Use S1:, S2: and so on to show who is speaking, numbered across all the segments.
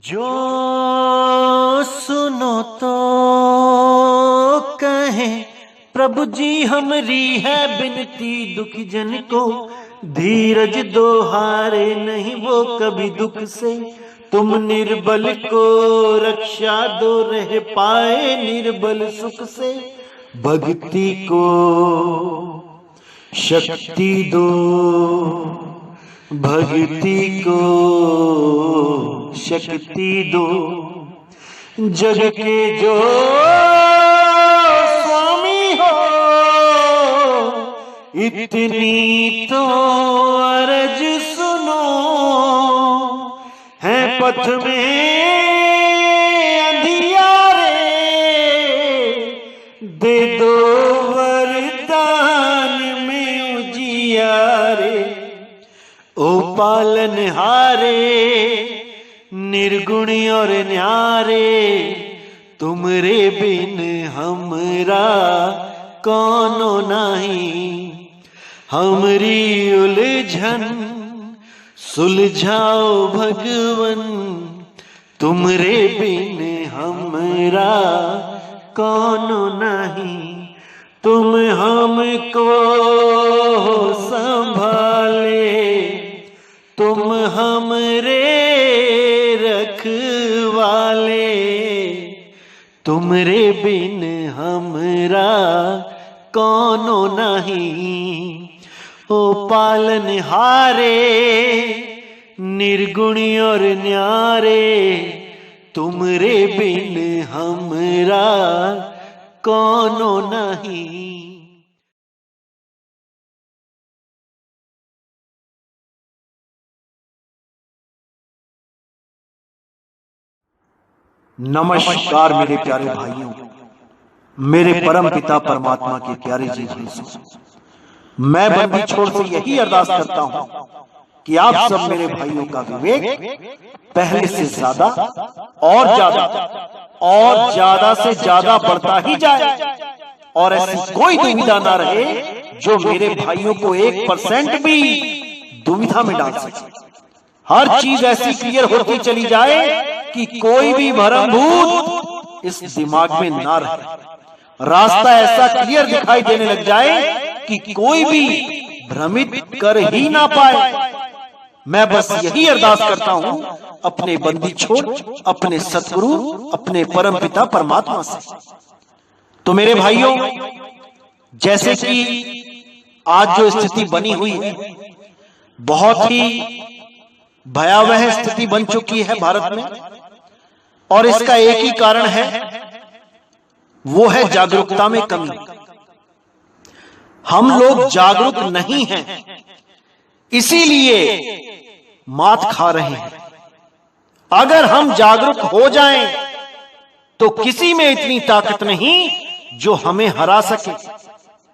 S1: जो सुनो तो कहे प्रभु जी हमरी है बिनती, दुखी जन को धीरज दो, हारे नहीं वो कभी दुख से। तुम निर्बल को रक्षा दो, रह पाए निर्बल सुख से। भक्ति को शक्ति दो, भक्ति को शक्ति दो। जग के जो स्वामी हो, इतनी तो अर्ज सुनो। है पथ में अंधियारे, दे दो वरदान में उजियारे। ओ पालनहारे निर्गुण और न्यारे, तुमरे बिन हमरा कौनो नहीं। हमरी उलझन सुलझाओ भगवन, तुमरे बिन हमरा कौनो नहीं। तुम हमको संभाले, तुम हमरे रखवाले, तुमरे बिन हमरा कौनो नहीं। ओ पालनहारे निर्गुण और न्यारे, तुमरे बिन हमरा कौनो नहीं।
S2: नमस्कार मेरे प्यारे भाइयों, मेरे परम पिता परमात्मा के प्यारे जीव। मैं बंदी छोड़ से यही अरदास करता हूं कि आप सब मेरे भाइयों का विवेक पहले से ज्यादा और ज्यादा से ज्यादा बढ़ता ही जाए, और ऐसी कोई दुविधा ना रहे जो मेरे भाइयों को 1% भी दुविधा में डाल सके। हर चीज ऐसी क्लियर होती चली जाए कि कोई भी भ्रमभूत इस दिमाग में ना रहे। रास्ता ऐसा क्लियर दिखाई देने लग जाए कि कोई भी भ्रमित कर ही ना पाए। मैं बस यही अरदास करता हूं अपने बंदी छोड़, अपने सतगुरु, अपने परम पिता परमात्मा से। तो मेरे भाइयों, जैसे कि आज जो स्थिति बनी हुई है, बहुत ही भयावह स्थिति बन चुकी है भारत में, और इसका एक ही कारण है, वो है जागरूकता में कमी। हम लोग जागरूक नहीं हैं, इसीलिए मात खा रहे हैं। अगर हम जागरूक हो जाएं तो किसी में इतनी ताकत नहीं जो हमें हरा सके।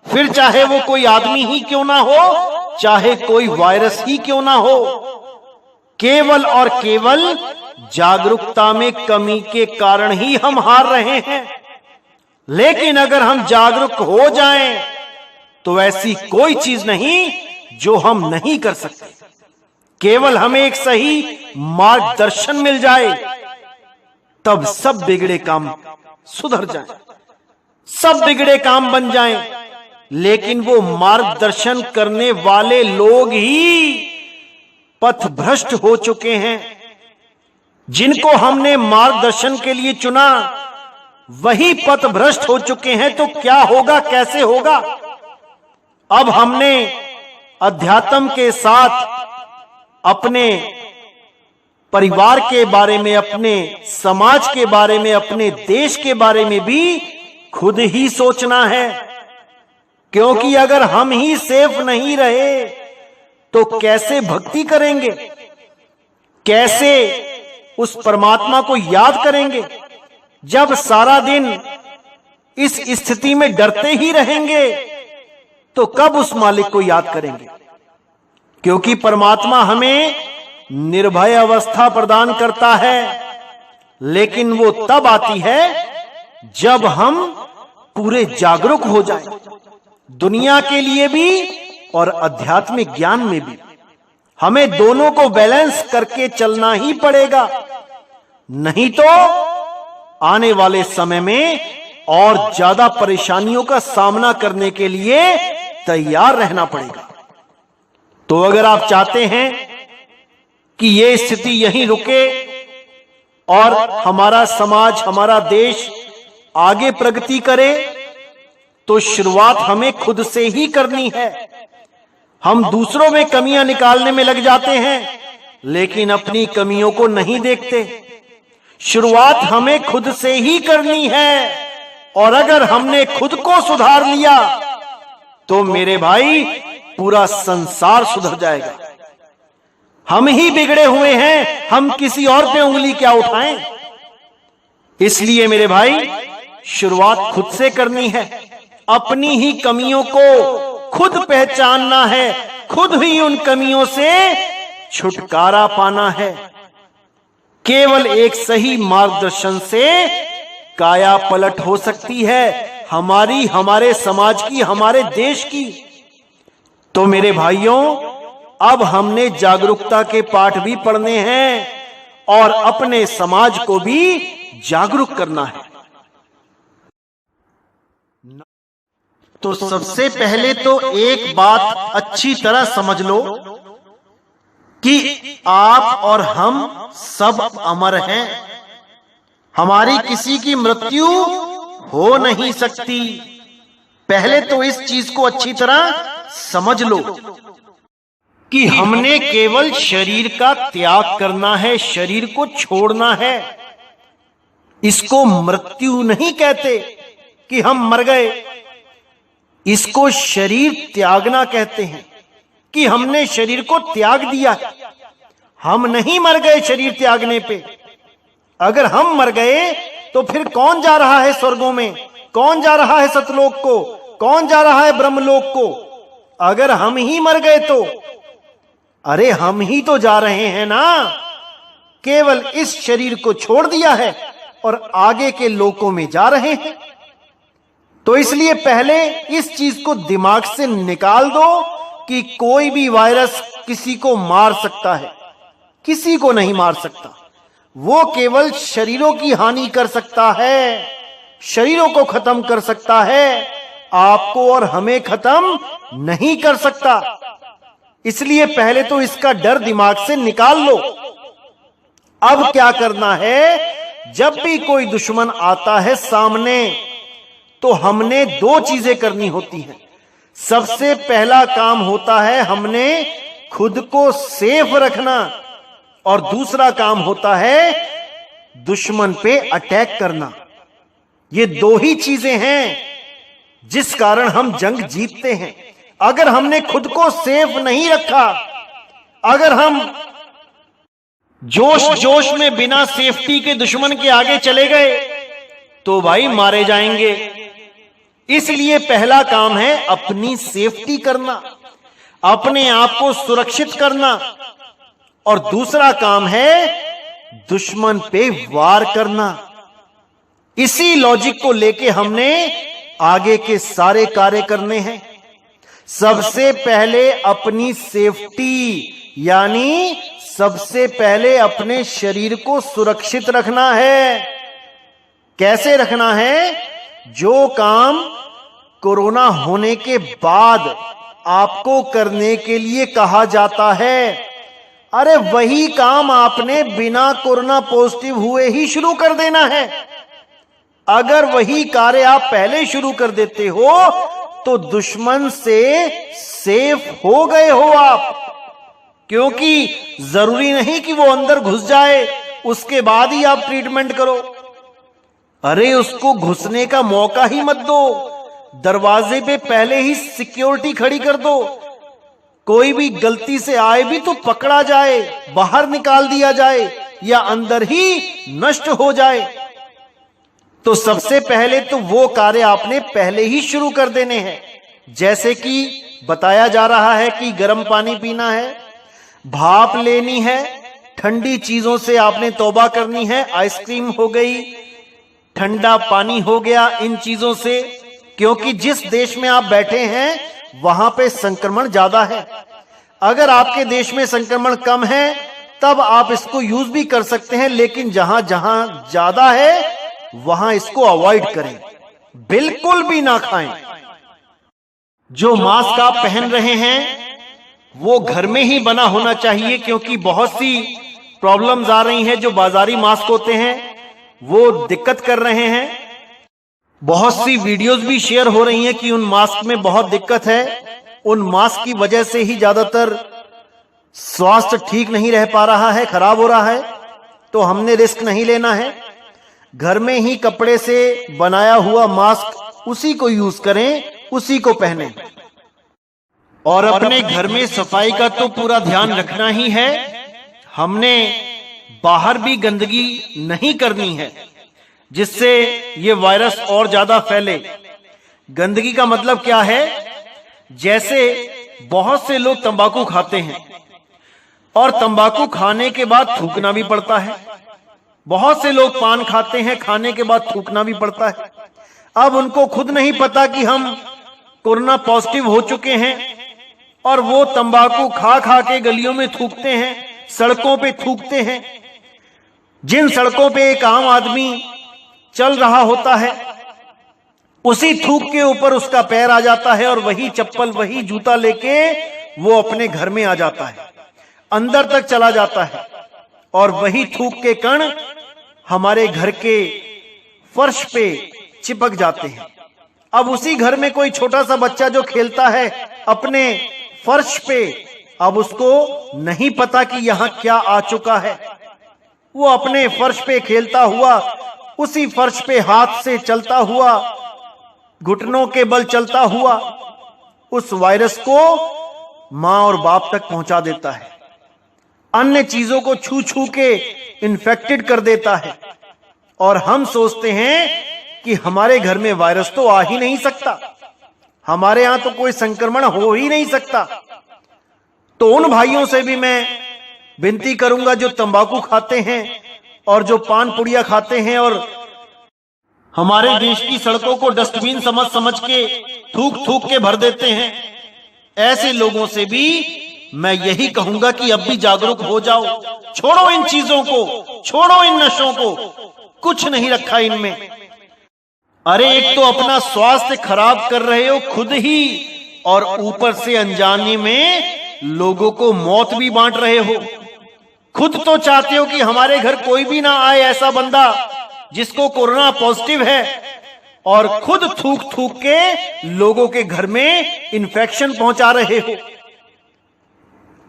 S2: फिर चाहे वो कोई आदमी ही क्यों ना हो, चाहे कोई वायरस ही क्यों ना हो, केवल और केवल जागरूकता में कमी के कारण ही हम हार रहे हैं। लेकिन अगर हम जागरूक हो जाएं तो ऐसी कोई चीज नहीं जो हम नहीं कर सकते। केवल हमें एक सही मार्गदर्शन मिल जाए, तब सब बिगड़े काम सुधर जाएं, सब बिगड़े काम बन जाएं। लेकिन वो मार्गदर्शन करने वाले लोग ही पथ भ्रष्ट हो चुके हैं। जिनको हमने मार्गदर्शन के लिए चुना वही पथ भ्रष्ट हो चुके हैं। तो क्या होगा, कैसे होगा? अब हमने अध्यात्म के साथ अपने परिवार के बारे में, अपने समाज के बारे में, अपने देश के बारे में भी खुद ही सोचना है। क्योंकि अगर हम ही सेफ नहीं रहे तो कैसे भक्ति करेंगे, कैसे उस परमात्मा को याद करेंगे, जब सारा दिन इस स्थिति में डरते ही रहेंगे तो कब उस मालिक को याद करेंगे? क्योंकि परमात्मा हमें निर्भय अवस्था प्रदान करता है, लेकिन वो तब आती है जब हम पूरे जागरूक हो जाएं, दुनिया के लिए भी और आध्यात्मिक ज्ञान में भी। हमें दोनों को बैलेंस करके चलना ही पड़ेगा। नहीं तो आने वाले समय में और ज्यादा परेशानियों का सामना करने के लिए तैयार रहना पड़ेगा। तो अगर आप चाहते हैं कि यह स्थिति यहीं रुके और हमारा समाज, हमारा देश आगे प्रगति करे, तो शुरुआत हमें खुद से ही करनी है। हम दूसरों में कमियां निकालने में लग जाते हैं, लेकिन अपनी कमियों को नहीं देखते। शुरुआत हमें खुद से ही करनी है, और अगर हमने खुद को सुधार लिया तो मेरे भाई पूरा संसार सुधर जाएगा। हम ही बिगड़े हुए हैं, हम किसी और पे उंगली क्या उठाएं। इसलिए मेरे भाई शुरुआत खुद से करनी है। अपनी ही कमियों को खुद पहचानना है, खुद ही उन कमियों से छुटकारा पाना है। केवल एक सही मार्गदर्शन से काया पलट हो सकती है हमारी, हमारे समाज की, हमारे देश की। तो मेरे भाइयों, अब हमने जागरूकता के पाठ भी पढ़ने हैं और अपने समाज को भी जागरूक करना है। तो सबसे पहले तो एक बात अच्छी तरह समझ लो कि आप और हम सब अमर हैं। हमारी किसी की मृत्यु हो नहीं सकती। पहले तो इस चीज को अच्छी तरह समझ लो कि हमने केवल शरीर का त्याग करना है, शरीर को छोड़ना है। इसको मृत्यु नहीं कहते कि हम मर गए, इसको शरीर त्यागना कहते हैं कि हमने शरीर को त्याग दिया। हम नहीं मर गए शरीर त्यागने पे। अगर हम मर गए तो फिर कौन जा रहा है स्वर्गों में, कौन जा रहा है सतलोक को, कौन जा रहा है ब्रह्मलोक को? अगर हम ही मर गए तो अरे हम ही तो जा रहे हैं ना। केवल इस शरीर को छोड़ दिया है और आगे के लोकों में जा रहे हैं। तो इसलिए पहले इस चीज को दिमाग से निकाल दो कि कोई भी वायरस किसी को मार सकता है, किसी को नहीं मार सकता। वो केवल शरीरों की हानि कर सकता है, शरीरों को खत्म कर सकता है, आपको और हमें खत्म नहीं कर सकता। इसलिए पहले तो इसका डर दिमाग से निकाल लो। अब क्या करना है, जब भी कोई दुश्मन आता है सामने तो हमने दो चीजें करनी होती हैं। सबसे पहला काम होता है हमने खुद को सेफ रखना, और दूसरा काम होता है दुश्मन पे अटैक करना। ये दो ही चीजें हैं जिस कारण हम जंग जीतते हैं। अगर हमने खुद को सेफ नहीं रखा, अगर हम जोश जोश में बिना सेफ्टी के दुश्मन के आगे चले गए तो भाई मारे जाएंगे। इसलिए पहला काम है अपनी सेफ्टी करना, अपने आप को सुरक्षित करना, और दूसरा काम है दुश्मन पे वार करना। इसी लॉजिक को लेके हमने आगे के सारे कार्य करने हैं। सबसे पहले अपनी सेफ्टी, यानी सबसे पहले अपने शरीर को सुरक्षित रखना है। कैसे रखना है? जो काम कोरोना होने के बाद आपको करने के लिए कहा जाता है, अरे वही काम आपने बिना कोरोना पॉजिटिव हुए ही शुरू कर देना है। अगर वही कार्य आप पहले शुरू कर देते हो तो दुश्मन से सेफ हो गए हो आप, क्योंकि जरूरी नहीं कि वो अंदर घुस जाए उसके बाद ही आप ट्रीटमेंट करो। अरे उसको घुसने का मौका ही मत दो, दरवाजे पे पहले ही सिक्योरिटी खड़ी कर दो। कोई भी गलती से आए भी तो पकड़ा जाए, बाहर निकाल दिया जाए या अंदर ही नष्ट हो जाए। तो सबसे पहले तो वो कार्य आपने पहले ही शुरू कर देने हैं। जैसे कि बताया जा रहा है कि गर्म पानी पीना है, भाप लेनी है, ठंडी चीजों से आपने तौबा करनी है। आइसक्रीम हो गई, ठंडा पानी हो गया, इन चीजों से, क्योंकि जिस देश में आप बैठे हैं वहां पे संक्रमण ज्यादा है। अगर आपके देश में संक्रमण कम है तब आप इसको यूज भी कर सकते हैं, लेकिन जहां जहां ज्यादा है वहां इसको अवॉइड करें, बिल्कुल भी ना खाएं। जो मास्क आप पहन रहे हैं वो घर में ही बना होना चाहिए, क्योंकि बहुत सी प्रॉब्लम्स आ रही हैं। जो बाजारी मास्क होते हैं वो दिक्कत कर रहे हैं। बहुत सी वीडियोस भी शेयर हो रही हैं कि उन मास्क में बहुत दिक्कत है। उन मास्क की वजह से ही ज्यादातर स्वास्थ्य ठीक नहीं रह पा रहा है, खराब हो रहा है। तो हमने रिस्क नहीं लेना है। घर में ही कपड़े से बनाया हुआ मास्क उसी को यूज करें, उसी को पहने। और अपने घर में सफाई का तो पूरा ध्यान रखना ही है। हमने बाहर भी गंदगी नहीं करनी है, जिससे ये वायरस और ज्यादा फैले। गंदगी का मतलब क्या है? जैसे बहुत से लोग तंबाकू खाते हैं और तंबाकू खाने के बाद थूकना भी पड़ता है। बहुत से लोग पान खाते हैं, खाने के बाद थूकना भी पड़ता है। अब उनको खुद नहीं पता कि हम कोरोना पॉजिटिव हो चुके हैं और वो तंबाकू खा खा के गलियों में थूकते हैं, सड़कों पे थूकते हैं। जिन सड़कों पे एक आम आदमी चल रहा होता है, उसी थूक के ऊपर उसका पैर आ जाता है और वही चप्पल, वही जूता लेके वो अपने घर में आ जाता है, अंदर तक चला जाता है और वही थूक के कण हमारे घर के फर्श पे चिपक जाते हैं। अब उसी घर में कोई छोटा सा बच्चा जो खेलता है अपने फर्श पे, अब उसको नहीं पता कि यहां क्या आ चुका है। वो अपने फर्श पे खेलता हुआ, उसी फर्श पे हाथ से चलता हुआ, घुटनों के बल चलता हुआ उस वायरस को मां और बाप तक पहुंचा देता है। अन्य चीजों को छू छू के इन्फेक्टेड कर देता है। और हम सोचते हैं कि हमारे घर में वायरस तो आ ही नहीं सकता, हमारे यहां तो कोई संक्रमण हो ही नहीं सकता। तो उन भाइयों से भी मैं विनती करूंगा जो तंबाकू खाते हैं और जो पान पुड़िया खाते हैं और हमारे देश की सड़कों को डस्टबिन समझ समझ के थूक थूक के भर देते हैं, ऐसे लोगों से भी मैं यही कहूंगा कि अब भी जागरूक हो जाओ। छोड़ो इन चीजों को, छोड़ो इन नशों को, कुछ नहीं रखा इनमें। अरे एक तो अपना स्वास्थ्य खराब कर रहे हो खुद ही, और ऊपर से अनजाने में लोगों को मौत भी बांट रहे हो। खुद तो चाहते हो कि हमारे घर कोई भी ना आए ऐसा बंदा जिसको कोरोना पॉजिटिव है, और खुद थूक थूक के लोगों के घर में इन्फेक्शन पहुंचा रहे हो।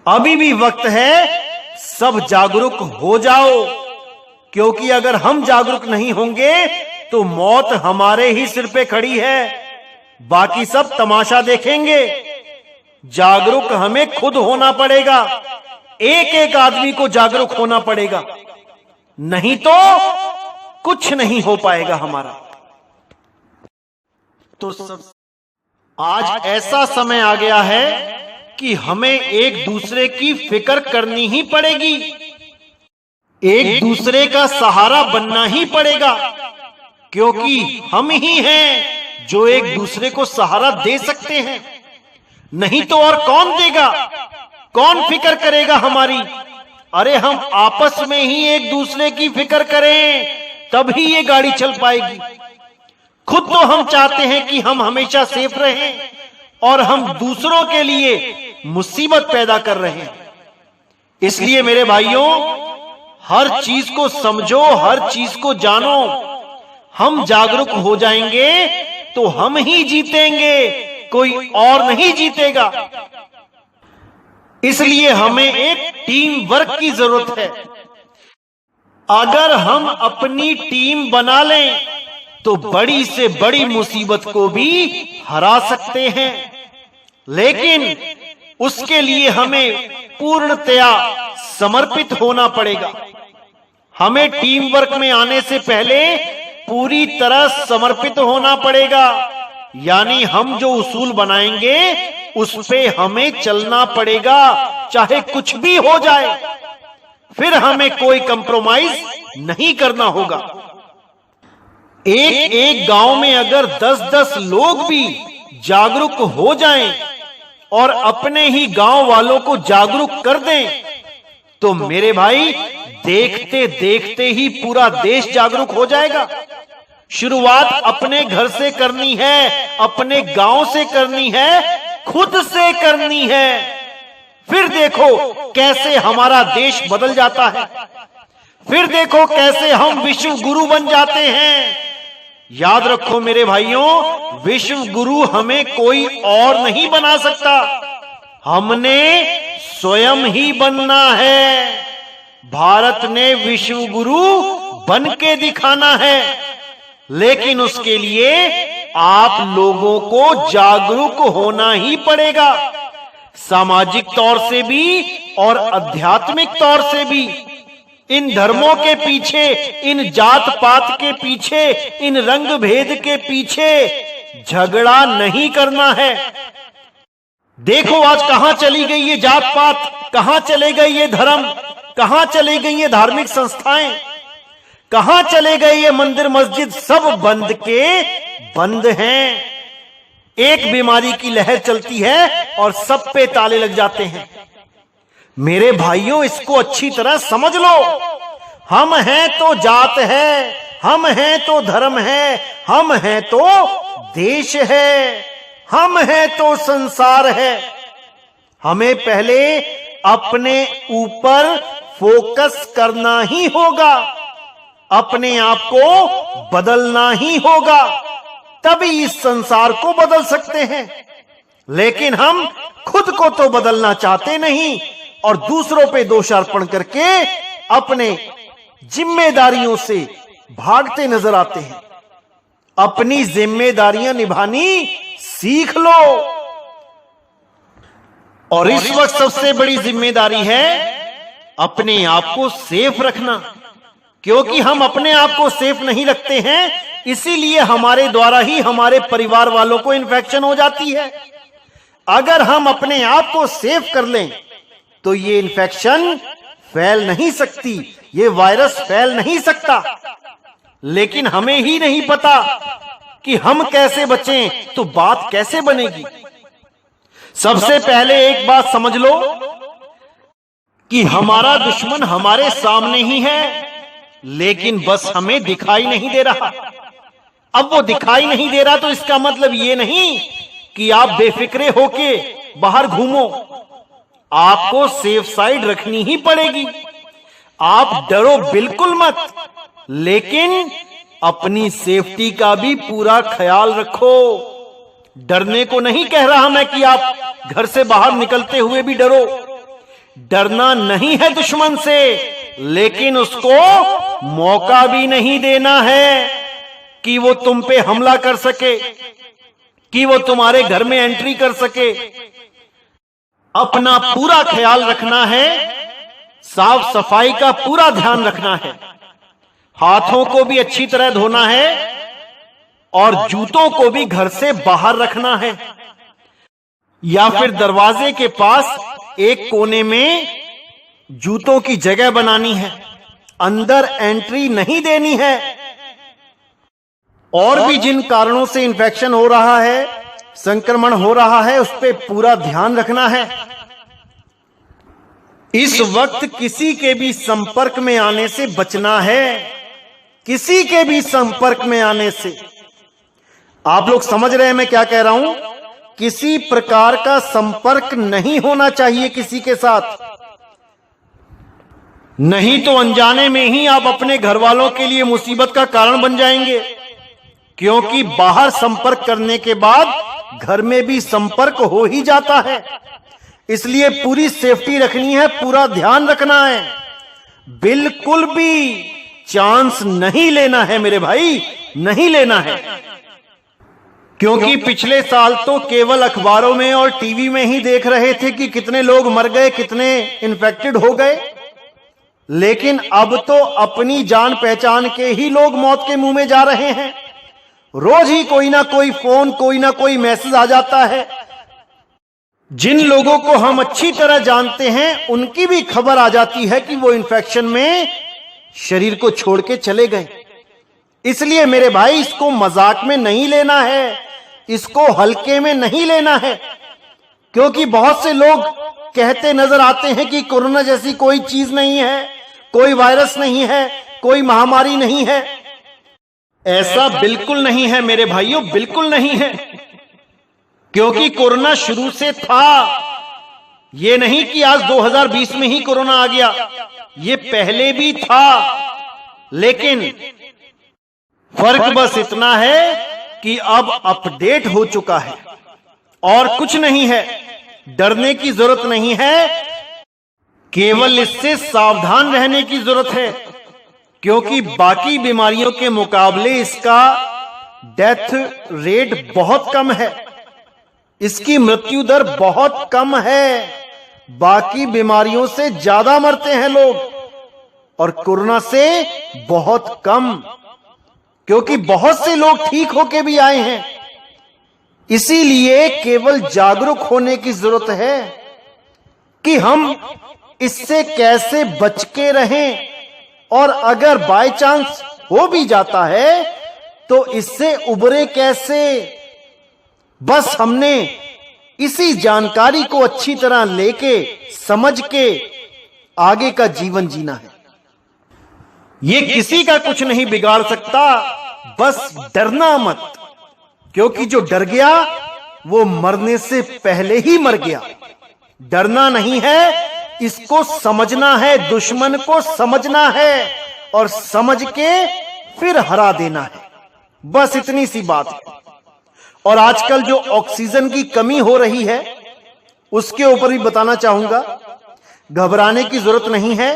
S2: अभी भी वक्त है, सब जागरूक हो जाओ, क्योंकि अगर हम जागरूक नहीं होंगे तो मौत हमारे ही सिर पे खड़ी है, बाकी सब तमाशा देखेंगे। जागरूक हमें खुद होना पड़ेगा, एक एक आदमी को जागरूक होना पड़ेगा, नहीं तो कुछ नहीं हो पाएगा हमारा। तो सब आज ऐसा समय आ गया है कि हमें एक दूसरे की फिक्र करनी ही पड़ेगी, एक दूसरे का सहारा बनना ही पड़ेगा, क्योंकि हम ही हैं जो एक दूसरे को सहारा दे सकते हैं। नहीं तो और कौन देगा, कौन फिक्र करेगा हमारी? अरे हम आपस में ही एक दूसरे की फिक्र करें, तभी ये गाड़ी चल पाएगी। खुद तो हम चाहते हैं कि हम हमेशा सेफ रहें, और हम दूसरों के लिए मुसीबत पैदा कर रहे हैं। इसलिए मेरे भाइयों, हर चीज को समझो, हर चीज को जानो। हम जागरूक हो जाएंगे तो हम ही जीतेंगे, कोई और नहीं जीतेगा। इसलिए हमें एक टीम वर्क की जरूरत है। अगर हम अपनी टीम बना लें तो बड़ी से बड़ी मुसीबत को भी हरा सकते हैं, लेकिन उसके लिए हमें पूर्णतया समर्पित होना पड़ेगा। हमें टीम वर्क में आने से पहले पूरी तरह समर्पित होना पड़ेगा, यानी हम जो उसूल बनाएंगे उस पे हमें चलना पड़ेगा, चाहे कुछ भी हो जाए। फिर हमें कोई कंप्रोमाइज नहीं करना होगा। एक एक गांव में अगर 10-10 लोग भी जागरूक हो जाएं और अपने ही गांव वालों को जागरूक कर दें, तो मेरे भाई देखते देखते ही पूरा देश जागरूक हो जाएगा। शुरुआत अपने घर से करनी है, अपने गांव से करनी है, खुद से करनी है। फिर देखो कैसे हमारा देश बदल जाता है, फिर देखो कैसे हम विश्व गुरु बन जाते हैं। याद रखो मेरे भाइयों, विश्व गुरु हमें कोई और नहीं बना सकता, हमने स्वयं ही बनना है। भारत ने विश्व गुरु बन के दिखाना है, लेकिन उसके लिए आप लोगों को जागरूक होना ही पड़ेगा, सामाजिक तौर से भी और आध्यात्मिक तौर से भी। इन धर्मों के पीछे, इन जात पात के पीछे, इन रंग भेद के पीछे झगड़ा नहीं करना है। देखो आज कहां चली गई ये जात पात, कहां चले गए ये धर्म, कहां चली गई ये धार्मिक संस्थाएं, कहां चले गए ये मंदिर मस्जिद, सब बंद के बंद हैं। एक बीमारी की लहर चलती है और सब पे ताले लग जाते हैं। मेरे भाइयों, इसको अच्छी तरह समझ लो। हम हैं तो जात है, हम हैं तो धर्म है, हम हैं तो देश है, हम हैं तो संसार है। हमें पहले अपने ऊपर फोकस करना ही होगा, अपने आप को बदलना ही होगा, तभी इस संसार को बदल सकते हैं। लेकिन हम खुद को तो बदलना चाहते नहीं और दूसरों पे दोषारोपण करके अपने जिम्मेदारियों से भागते नजर आते हैं। अपनी जिम्मेदारियां निभानी सीख लो। और इस वक्त सबसे बड़ी जिम्मेदारी है अपने आप को सेफ रखना, क्योंकि हम अपने आप को सेफ नहीं रखते हैं, इसीलिए हमारे द्वारा ही हमारे परिवार वालों को इन्फेक्शन हो जाती है। अगर हम अपने आप को सेफ कर लें तो ये इन्फेक्शन फैल नहीं सकती, ये वायरस फैल नहीं सकता। लेकिन हमें ही नहीं पता कि हम कैसे बचें, तो बात कैसे बनेगी। सबसे पहले एक बात समझ लो कि हमारा दुश्मन हमारे सामने ही है, लेकिन बस हमें दिखाई नहीं दे रहा। अब वो दिखाई नहीं दे रहा तो इसका मतलब ये नहीं कि आप बेफिक्रे होके बाहर घूमो। आपको सेफ साइड रखनी ही पड़ेगी। आप डरो बिल्कुल मत, लेकिन अपनी सेफ्टी का भी पूरा ख्याल रखो। डरने को नहीं कह रहा मैं कि आप घर से बाहर निकलते हुए भी डरो। डरना नहीं है दुश्मन से, लेकिन उसको मौका भी नहीं देना है कि वो तुम पे हमला कर सके, कि वो तुम्हारे घर में एंट्री कर सके। अपना पूरा ख्याल रखना है, साफ सफाई का पूरा ध्यान रखना है, हाथों को भी अच्छी तरह धोना है और जूतों को भी घर से बाहर रखना है, या फिर दरवाजे के पास एक कोने में जूतों की जगह बनानी है, अंदर एंट्री नहीं देनी है। और भी जिन कारणों से इन्फेक्शन हो रहा है, संक्रमण हो रहा है, उस पर पूरा ध्यान रखना है। इस वक्त किसी के भी संपर्क में आने से बचना है, किसी के भी संपर्क में आने से। आप लोग समझ रहे हैं मैं क्या कह रहा हूं? किसी प्रकार का संपर्क नहीं होना चाहिए किसी के साथ, नहीं तो अनजाने में ही आप अपने घर वालों के लिए मुसीबत का कारण बन जाएंगे। क्योंकि बाहर संपर्क करने के बाद घर में भी संपर्क हो ही जाता है, इसलिए पूरी सेफ्टी रखनी है, पूरा ध्यान रखना है, बिल्कुल भी चांस नहीं लेना है मेरे भाई, नहीं लेना है। क्योंकि पिछले साल तो केवल अखबारों में और टीवी में ही देख रहे थे कि कितने लोग मर गए, कितने इन्फेक्टेड हो गए, लेकिन अब तो अपनी जान पहचान के ही लोग मौत के मुंह में जा रहे हैं। रोज ही कोई ना कोई फोन, कोई ना कोई मैसेज आ जाता है। जिन लोगों को हम अच्छी तरह जानते हैं उनकी भी खबर आ जाती है कि वो इन्फेक्शन में शरीर को छोड़ के चले गए। इसलिए मेरे भाई, इसको मजाक में नहीं लेना है, इसको हल्के में नहीं लेना है, क्योंकि बहुत से लोग कहते नजर आते हैं कि कोरोना जैसी कोई चीज नहीं है, कोई वायरस नहीं है, कोई महामारी नहीं है। ऐसा बिल्कुल नहीं है मेरे भाइयों, बिल्कुल नहीं है। क्योंकि कोरोना शुरू से था। यह नहीं कि आज 2020 में ही कोरोना आ गया, यह पहले भी था। लेकिन फर्क बस इतना है कि अब अपडेट हो चुका है और कुछ नहीं है। डरने की जरूरत नहीं है, केवल इससे सावधान रहने की जरूरत है। क्योंकि बाकी बीमारियों के मुकाबले इसका डेथ रेट बहुत कम है, इसकी मृत्यु दर बहुत कम है। बाकी बीमारियों से ज्यादा मरते हैं लोग और कोरोना से बहुत कम, क्योंकि बहुत से लोग ठीक होके भी आए हैं। इसीलिए केवल जागरूक होने की जरूरत है कि हम इससे कैसे बच के रहें, और अगर बाय चांस हो भी जाता है तो इससे उबरे कैसे। बस हमने इसी जानकारी को अच्छी तरह लेके समझ के आगे का जीवन जीना है। ये किसी का कुछ नहीं बिगाड़ सकता, बस डरना मत। क्योंकि जो डर गया वो मरने से पहले ही मर गया। डरना नहीं है, इसको समझना है, दुश्मन को समझना है और समझ के फिर हरा देना है। बस इतनी सी बात है। और आजकल जो ऑक्सीजन की कमी हो रही है उसके ऊपर भी बताना चाहूंगा। घबराने की जरूरत नहीं है।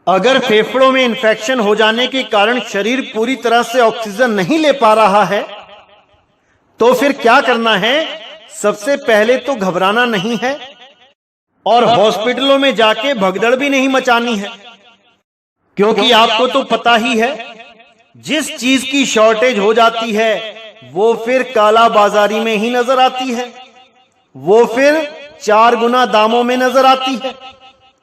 S2: अगर फेफड़ों में इंफेक्शन हो जाने के कारण शरीर पूरी तरह से ऑक्सीजन नहीं ले पा रहा है तो फिर क्या करना है। सबसे पहले तो घबराना नहीं है और हॉस्पिटलों में जाके भगदड़ भी नहीं मचानी है। क्योंकि आपको तो पता ही है, जिस चीज की शॉर्टेज हो जाती है वो फिर काला बाजारी में ही नजर आती है, वो फिर 4 गुना दामों में नजर आती है।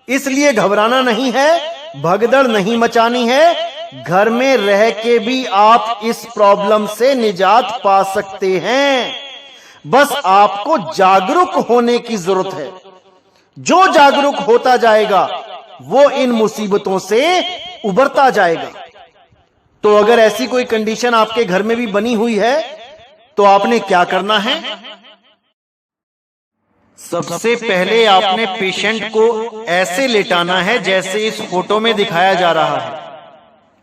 S2: इसलिए घबराना नहीं है, भगदड़ नहीं मचानी है। घर में रह के भी आप इस प्रॉब्लम से निजात पा सकते हैं। बस आपको जागरूक होने की जरूरत है। जो जागरूक होता जाएगा वो इन मुसीबतों से उबरता जाएगा। तो अगर ऐसी कोई कंडीशन आपके घर में भी बनी हुई है तो आपने क्या करना है। सबसे पहले आपने पेशेंट को ऐसे लेटाना है जैसे इस फोटो में दिखाया जा रहा है,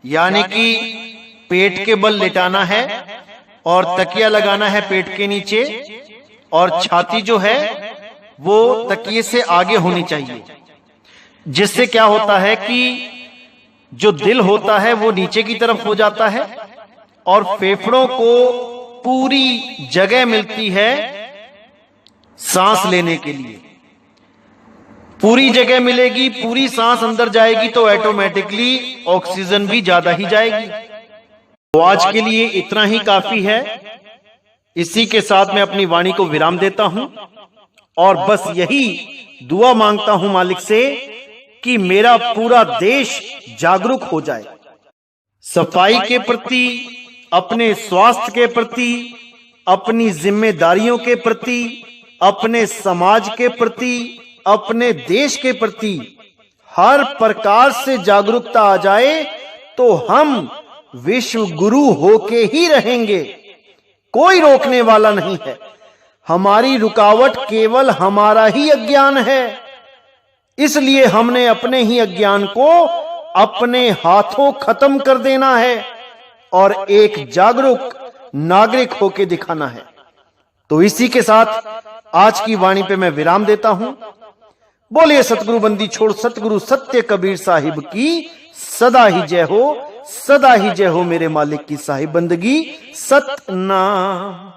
S2: यानी कि पेट के बल लेटाना है और तकिया लगाना है पेट के नीचे, और छाती जो है वो तकिए से आगे होनी चाहिए। जिससे क्या होता है कि जो दिल होता है वो नीचे की तरफ हो जाता है और फेफड़ों को पूरी जगह मिलती है सांस लेने के लिए। पूरी जगह मिलेगी, पूरी सांस अंदर जाएगी तो ऑटोमेटिकली ऑक्सीजन भी ज्यादा ही जाएगी। तो आज के लिए इतना ही काफी है। इसी के साथ मैं अपनी वाणी को विराम देता हूं और बस यही दुआ मांगता हूं मालिक से कि मेरा पूरा देश जागरूक हो जाए। सफाई के प्रति, अपने स्वास्थ्य के प्रति, अपनी जिम्मेदारियों के प्रति, अपने समाज के प्रति, अपने देश के प्रति हर प्रकार से जागरूकता आ जाए तो हम विश्व गुरु होके ही रहेंगे। कोई रोकने वाला नहीं है। हमारी रुकावट केवल हमारा ही अज्ञान है। इसलिए हमने अपने ही अज्ञान को अपने हाथों खत्म कर देना है और एक जागरूक नागरिक होके दिखाना है। तो इसी के साथ आज की वाणी पे मैं विराम देता हूं। बोलिए सतगुरु बंदी छोड़ सतगुरु सत्य कबीर साहिब की सदा ही जय हो, सदा ही जय हो मेरे मालिक की साहिब बंदगी। सतनाम।